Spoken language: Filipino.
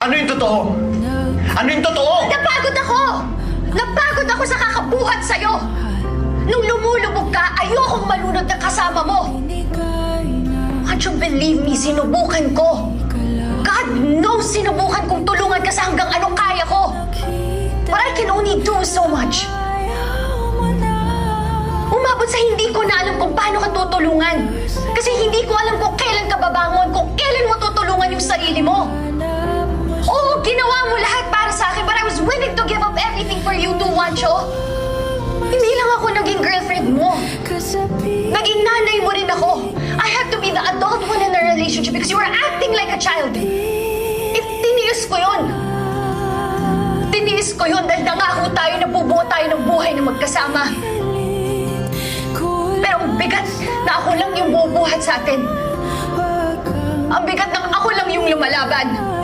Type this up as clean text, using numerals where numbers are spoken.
Ano yung totoo? Ano yung totoo? Napagod ako! Napagod ako sa kakabuhat sa'yo! Nung lumulubog ka, ayokong malunod na kasama mo! Can't you believe me? Sinubukan ko! God knows sinubukan kong tulungan ka sa hanggang anong kaya ko! But I can only do so much! Umabot sa hindi ko na alam kung paano ka tutulungan. Kasi hindi ko alam kung kailan ka babangon, kung kailan mo tutulungan yung sarili mo. Oo, ginawa mo lahat para sa akin, but I was willing to give up everything for you too, Juancho. Hindi lang ako naging girlfriend mo. Naging nanay mo rin ako. I had to be the adult one in the relationship because you were acting like a child. Tiniis ko yun. Tiniis ko yun dahil nangako tayo na bubuo tayo ng buhay na magkasama. Pero ang bigat na ako lang yung bubuhat sa atin. Ang bigat ng ako lang yung lumalaban.